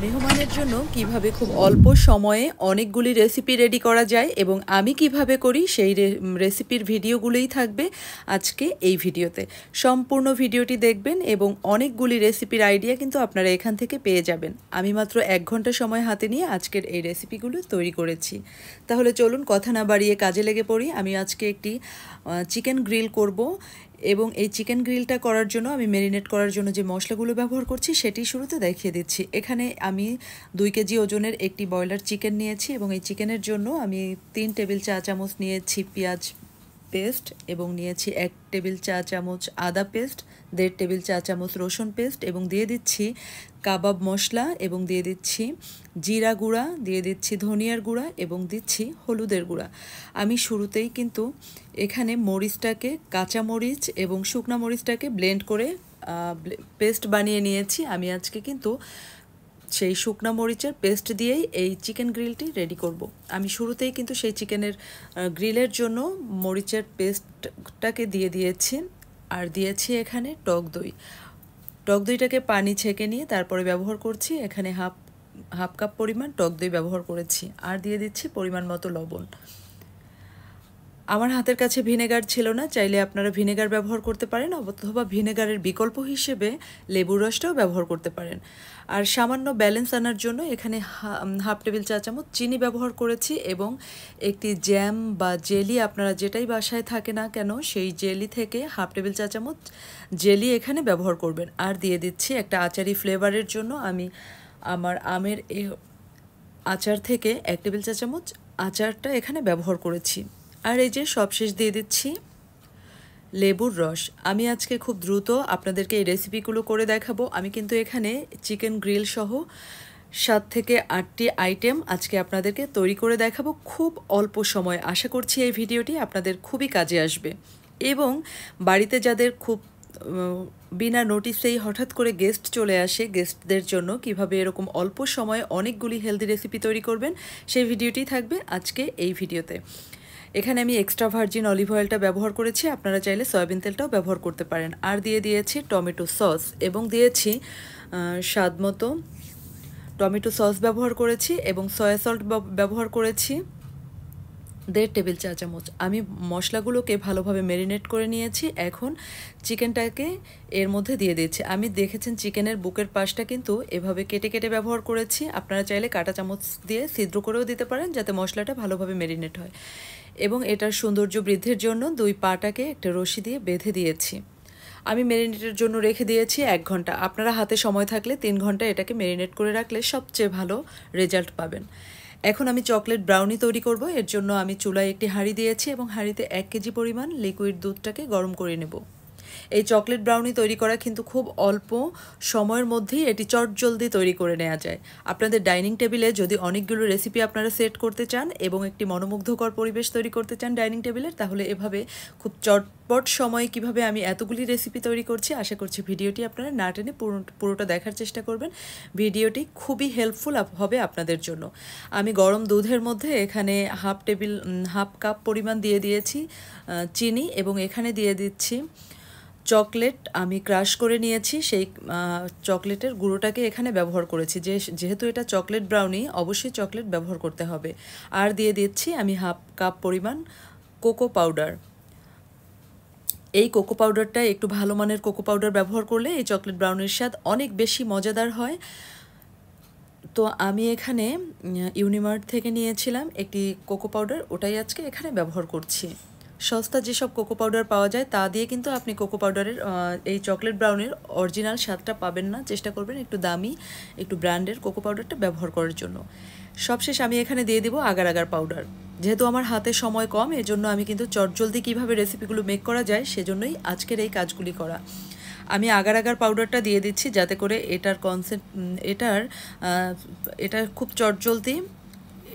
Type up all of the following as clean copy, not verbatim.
মেহমানের জন্য কিভাবে খুব অল্প সময়ে অনেকগুলি রেসিপি রেডি করা যায় এবং আমি কিভাবে করি সেই রেসিপির ভিডিওগুলোই থাকবে আজকে এই ভিডিওতে। সম্পূর্ণ ভিডিওটি দেখবেন এবং অনেকগুলি রেসিপির আইডিয়া কিন্তু আপনারা এখান থেকে পেয়ে যাবেন। আমি মাত্র 1 ঘন্টা সময় হাতে নিয়ে আজকের এই রেসিপিগুলো তৈরি করেছি। তাহলে চলুন কথা না বাড়িয়ে কাজে লেগে পড়ি। আমি আজকে একটি চিকেন গ্রিল করব এবং এই চিকেন গ্রিলটা করার জন্য আমি ম্যারিনেট করার জন্য যে মশলাগুলো ব্যবহার করছি সেটি শুরুতে দেখিয়ে দিচ্ছি। এখানে আমি 2 কেজি ওজনের একটি ব্রয়লার চিকেন নিয়েছি এবং এই চিকেনের জন্য আমি 3 টেবিল চা চামচ নিয়েছি পেঁয়াজ পেস্ট এবং নিয়েছি 1 টেবিল চা চামচ আদা পেস্ট, 1.5 টেবিল চা চামচ রসুন পেস্ট এবং দিয়ে দিচ্ছি কাবাব মশলা এবং দিয়ে দিচ্ছি জিরা গুঁড়া, দিয়ে দিচ্ছি ধনিয়ার গুঁড়া এবং দিচ্ছি হলুদের গুঁড়া। আমি শুরুতেই কিন্তু এখানে মরিচটাকে কাঁচা মরিচ এবং শুকনা মরিচটাকে ব্লেন্ড করে পেস্ট বানিয়ে নিয়েছি। আমি আজকে কিন্তু সেই শুকনা মরিচের পেস্ট দিয়েই এই চিকেন গ্রিলটি রেডি করব। আমি শুরুতেই কিন্তু সেই চিকেনের গ্রিলের জন্য মরিচের পেস্টটাকে দিয়ে দিয়েছি আর দিয়েছি এখানে টক দই। টক দইটাকে পানি ছেঁকে নিয়ে তারপরে ব্যবহার করছি। এখানে হাফ কাপ পরিমাণ টক দই ব্যবহার করেছি আর দিয়ে দিচ্ছি পরিমাণ মতো লবণ। আমার হাতের কাছে ভিনেগার ছিল না, চাইলে আপনারা ভিনেগার ব্যবহার করতে পারেন অথবা ভিনেগারের বিকল্প হিসেবে লেবুর রসটাও ব্যবহার করতে পারেন। আর সামান্য ব্যালেন্স আনার জন্য এখানে হাফ টেবিল চা চামচ চিনি ব্যবহার করেছি এবং একটি জ্যাম বা জেলি আপনারা যেটাই বাসায় থাকে না কেন সেই জেলি থেকে হাফ টেবিল চা চামচ জেলি এখানে ব্যবহার করবেন। আর দিয়ে দিচ্ছি একটা আচারি ফ্লেভারের জন্য আমি আমার আমের আচার থেকে 1 টেবিল চা চামচ আচারটা এখানে ব্যবহার করেছি। আর এই যে সবশেষ দিয়ে দিচ্ছি লেবুর রস। আমি আজকে খুব দ্রুত আপনাদেরকে এই রেসিপিগুলো করে দেখাবো। আমি কিন্তু এখানে চিকেন গ্রিল সহ 7 থেকে 8টি আইটেম আজকে আপনাদেরকে তৈরি করে দেখাবো খুব অল্প সময়। আশা করছি এই ভিডিওটি আপনাদের খুবই কাজে আসবে এবং বাড়িতে যাদের খুব বিনা নোটিসেই হঠাৎ করে গেস্ট চলে আসে, গেস্টদের জন্য কিভাবে এরকম অল্প সময়ে অনেকগুলি হেলদি রেসিপি তৈরি করবেন সেই ভিডিওটি থাকবে আজকে এই ভিডিওতে। এখানে আমি এক্সট্রা ভার্জিন অলিভ অয়েলটা ব্যবহার করেছি, আপনারা চাইলে সয়াবিন তেলটাও ব্যবহার করতে পারেন। আর দিয়ে দিয়েছি টমেটো সস এবং দিয়েছি স্বাদ মতো টমেটো সস ব্যবহার করেছি এবং সয়া সল্ট ব্যবহার করেছি 1.5 টেবিল চা চামচ। আমি মশলাগুলোকে ভালোভাবে ম্যারিনেট করে নিয়েছি। এখন চিকেনটাকে এর মধ্যে দিয়ে দিচ্ছি। আমি দেখেছেন চিকেনের বুকের পাশটা কিন্তু এভাবে কেটে কেটে ব্যবহার করেছি, আপনারা চাইলে কাঁটা চামচ দিয়ে ছিদ্র করেও দিতে পারেন যাতে মশলাটা ভালোভাবে ম্যারিনেট হয়। এবং এটার সৌন্দর্য বৃদ্ধির জন্য 2 পাটাকে একটা রশি দিয়ে বেঁধে দিয়েছি। আমি ম্যারিনেটের জন্য রেখে দিয়েছি 1 ঘন্টা। আপনারা হাতে সময় থাকলে 3 ঘন্টা এটাকে ম্যারিনেট করে রাখলে সবচেয়ে ভালো রেজাল্ট পাবেন। এখন আমি চকলেট ব্রাউনি তৈরি করব। এর জন্য আমি চুলায় একটি হাঁড়ি দিয়েছি এবং হাঁড়িতে 1 কেজি পরিমাণ লিকুইড দুধটাকে গরম করে নেব। এই চকলেট ব্রাউনি তৈরি করা কিন্তু খুব অল্প সময়ের মধ্যেই এটি চটজলদি তৈরি করে নেওয়া যায়। আপনাদের ডাইনিং টেবিলে যদি অনেকগুলো রেসিপি আপনারা সেট করতে চান এবং একটি মনোমুগ্ধকর পরিবেশ তৈরি করতে চান ডাইনিং টেবিলের, তাহলে এভাবে খুব চটপট সময়ে কিভাবে আমি এতগুলি রেসিপি তৈরি করছি আশা করছি ভিডিওটি আপনারা না টেনে পুরোটা দেখার চেষ্টা করবেন। ভিডিওটি খুবই হেল্পফুল হবে আপনাদের জন্য। আমি গরম দুধের মধ্যে এখানে হাফ কাপ পরিমাণ দিয়ে দিয়েছি চিনি এবং এখানে দিয়ে দিচ্ছি চকলেট আমি ক্রাশ করে নিয়েছি। সেই চকলেটের গুঁড়োটাকে এখানে ব্যবহার করেছি, যেহেতু এটা চকলেট ব্রাউনি অবশ্যই চকলেট ব্যবহার করতে হবে। আর দিয়ে দিচ্ছি আমি হাফ কাপ পরিমাণ কোকো পাউডার। এই কোকো পাউডারটা একটু ভালো মানের কোকো পাউডার ব্যবহার করলে এই চকলেট ব্রাউনির স্বাদ অনেক বেশি মজাদার হয়। তো আমি এখানে ইউনিমার্ট থেকে নিয়েছিলাম একটি কোকো পাউডার, ওটাই আজকে এখানে ব্যবহার করছি। সস্তা যেসব কোকো পাউডার পাওয়া যায় তা দিয়ে কিন্তু আপনি কোকো পাউডারের এই চকলেট ব্রাউনির অরিজিনাল স্বাদটা পাবেন না। চেষ্টা করবেন একটু দামি একটু ব্র্যান্ডের কোকো পাউডারটা ব্যবহার করার জন্য। সবশেষ আমি এখানে দিয়ে দিব আগার আগার পাউডার। যেহেতু আমার হাতে সময় কম এজন্য আমি কিন্তু চটজলদি কীভাবে রেসিপিগুলো মেক করা যায় সেজন্যই আজকের এই কাজগুলি করা। আমি আগার আগার পাউডারটা দিয়ে দিচ্ছি যাতে করে এটা খুব চটজলদি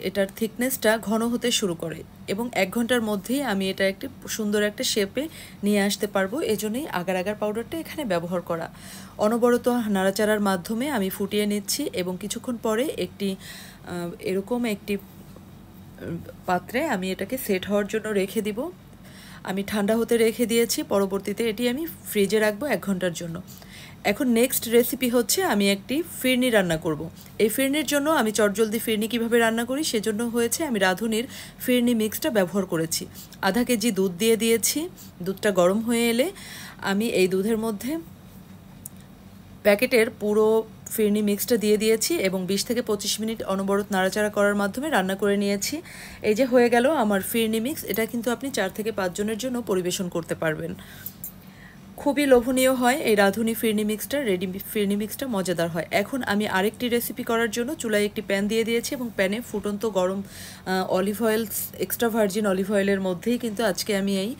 এটার থিকনেসটা ঘন হতে শুরু করে এবং 1 ঘন্টার মধ্যেই আমি এটা একটি সুন্দর একটা শেপে নিয়ে আসতে পারবো। এজন্যই আগার আগার পাউডারটা এখানে ব্যবহার করা। অনবরত নাড়াচাড়ার মাধ্যমে আমি ফুটিয়ে নিচ্ছি এবং কিছুক্ষণ পরে এরকম একটি পাত্রে আমি এটাকে সেট হওয়ার জন্য রেখে দিব। আমি ঠান্ডা হতে রেখে দিয়েছি, পরবর্তীতে এটি আমি ফ্রিজে রাখবো 1 ঘন্টার জন্য। এখন নেক্সট রেসিপি হচ্ছে আমি একটি ফিরনি রান্না করব। এই ফিরনির জন্য আমি চটজলদি ফিরনি কিভাবে রান্না করি সেজন্য হয়েছে আমি রাঁধুনির ফিরনি মিক্সটা ব্যবহার করেছি। আধা কেজি দুধ দিয়ে দিয়েছি। দুধটা গরম হয়ে এলে আমি এই দুধের মধ্যে প্যাকেটের পুরো ফিরনি মিক্সটা দিয়ে দিয়েছি এবং 20 থেকে 25 মিনিট অনবরত নাড়াচাড়া করার মাধ্যমে রান্না করে নিয়েছি। এই যে হয়ে গেল আমার ফিরনি মিক্স। এটা কিন্তু আপনি 4 থেকে 5 জনের জন্য পরিবেশন করতে পারবেন। খুবই লোভনীয় হয় এই রাঁধুনি ফিরনি মিক্সটা। রেডি ফিরনি মিক্সটা মজাদার হয়। এখন আমি আরেকটি রেসিপি করার জন্য চুলায় একটি প্যান দিয়ে দিয়েছি এবং প্যানে ফুটন্ত গরম olive oil, extra virgin olive অয়েলের মধ্যেই কিন্তু আজকে আমি এই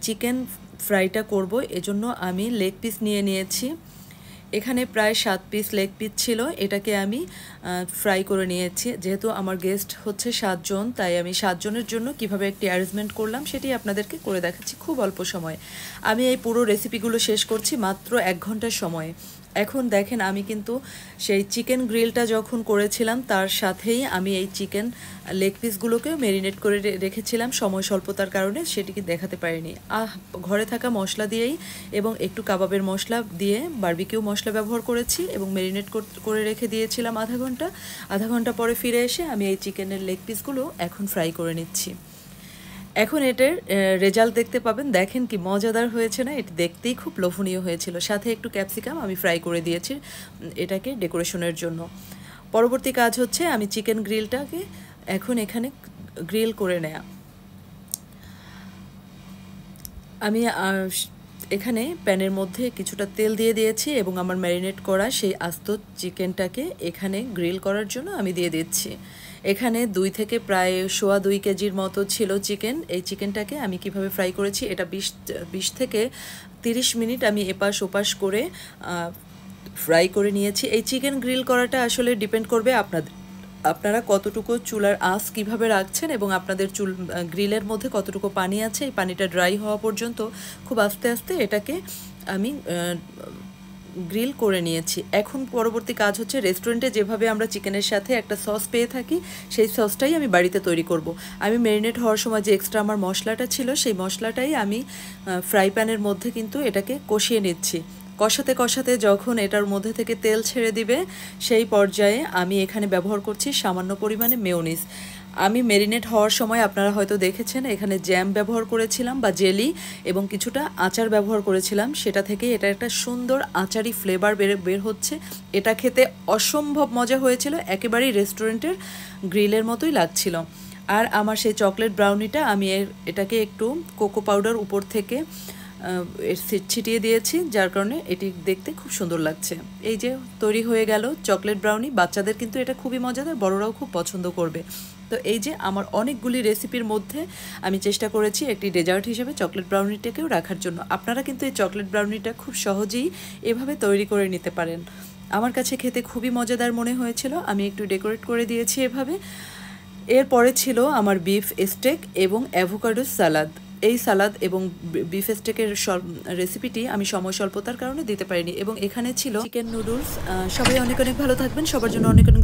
চিকেন ফ্রাইটা করব। এজন্য আমি লেগ পিস নিয়ে নিয়েছি। এখানে প্রায় 7 পিস লেগ পিস ছিল। এটাকে আমি ফ্রাই করে নিয়েছি। যেহেতু আমার গেস্ট হচ্ছে 7 জন, তাই আমি 7 জনের জন্য কিভাবে একটি অ্যারেঞ্জমেন্ট করলাম সেটি আপনাদেরকে করে দেখাচ্ছি খুব অল্প সময়ে। আমি এই পুরো রেসিপিগুলো শেষ করছি মাত্র 1 ঘন্টার সময়ে। এখন দেখেন আমি কিন্তু সেই চিকেন গ্রিলটা যখন করেছিলাম তার সাথেই আমি এই চিকেন লেগ পিসগুলোকেও ম্যারিনেট করে রেখেছিলাম। সময় স্বল্পতার কারণে সেটিকে দেখাতে পারিনি। ঘরে থাকা মশলা দিয়েই এবং একটু কাবাবের মশলা দিয়ে বারবিকিউ মশলা ব্যবহার করেছি এবং ম্যারিনেট করে রেখে দিয়েছিলাম আধা ঘন্টা পরে ফিরে এসে আমি এই চিকেনের লেগ পিসগুলো এখন ফ্রাই করে নিচ্ছি। এখন এটার রেজাল্ট দেখতে পাবেন। দেখেন কি মজাদার হয়েছে না? এটি দেখতেই খুব লোভনীয় হয়েছিল। সাথে একটু ক্যাপসিকাম আমি ফ্রাই করে দিয়েছি এটাকে ডেকোরেশনের জন্য। পরবর্তী কাজ হচ্ছে আমি চিকেন গ্রিলটাকে এখন এখানে গ্রিল করে নেয়া। আমি এখানে প্যানের মধ্যে কিছুটা তেল দিয়ে দিয়েছি এবং আমার ম্যারিনেট করা সেই আস্ত চিকেনটাকে এখানে গ্রিল করার জন্য আমি দিয়ে দিচ্ছি। এখানে 2 থেকে প্রায় 2.25 কেজির মতো ছিল চিকেন। এই চিকেনটাকে আমি কিভাবে ফ্রাই করেছি এটা 20 থেকে 30 মিনিট আমি এপাশ ওপাশ করে ফ্রাই করে নিয়েছি। এই চিকেন গ্রিল করাটা আসলে ডিপেন্ড করবে আপনারা কতটুকু চুলার আঁচ কিভাবে রাখছেন এবং আপনাদের গ্রিলের মধ্যে কতটুকু পানি আছে। এই পানিটা ড্রাই হওয়া পর্যন্ত খুব আস্তে আস্তে এটাকে আমি গ্রিল করে নিয়েছি। এখন পরবর্তী কাজ হচ্ছে রেস্টুরেন্টে যেভাবে আমরা চিকেনের সাথে একটা সস পেয়ে থাকি সেই সসটাই আমি বাড়িতে তৈরি করব। আমি ম্যারিনেট হওয়ার সময় যে এক্সট্রা আমার মশলাটা ছিল সেই মশলাটাই আমি ফ্রাই প্যানের মধ্যে কিন্তু এটাকে কষিয়ে নিচ্ছি। কষাতে কষাতে যখন এটার মধ্যে থেকে তেল ছেড়ে দিবে সেই পর্যায়ে আমি এখানে ব্যবহার করছি সামান্য পরিমাণে মেয়োনিজ। আমি ম্যারিনেট হওয়ার সময় আপনারা হয়তো দেখেছেন এখানে জ্যাম ব্যবহার করেছিলাম বা জেলি এবং কিছুটা আচার ব্যবহার করেছিলাম। সেটা থেকে এটা একটা সুন্দর আচারি ফ্লেভার বের হচ্ছে। এটা খেতে অসম্ভব মজা হয়েছিল, একেবারেই রেস্টুরেন্টের গ্রিলের মতোই লাগছিল। আর আমার সেই চকলেট ব্রাউনিটা আমি এটাকে একটু কোকো পাউডার উপর থেকে ছিটিয়ে দিয়েছি, যার কারণে এটি দেখতে খুব সুন্দর লাগছে। এই যে তৈরি হয়ে গেল চকলেট ব্রাউনি। বাচ্চাদের কিন্তু এটা খুবই মজাদার, বড়রাও খুব পছন্দ করবে। তো এই যে আমার অনেকগুলি রেসিপির মধ্যে আমি চেষ্টা করেছি একটি ডেজার্ট হিসেবে চকলেট ব্রাউনিটাকেও রাখার জন্য। আপনারা কিন্তু এই চকলেট ব্রাউনিটা খুব সহজেই এভাবে তৈরি করে নিতে পারেন। আমার কাছে খেতে খুবই মজাদার মনে হয়েছিল। আমি একটু ডেকোরেট করে দিয়েছি এভাবে। এরপরে ছিল আমার বিফ স্টেক এবং অ্যাভোকাডো সালাদ। এই সালাদ এবং বিফ স্টেকের রেসিপিটি আমি সময় স্বল্পতার কারণে দিতে পারিনি। এবং এখানে ছিল চিকেন নুডলস। সবাই অনেক অনেক ভালো থাকবেন। সবার জন্য অনেক অনেক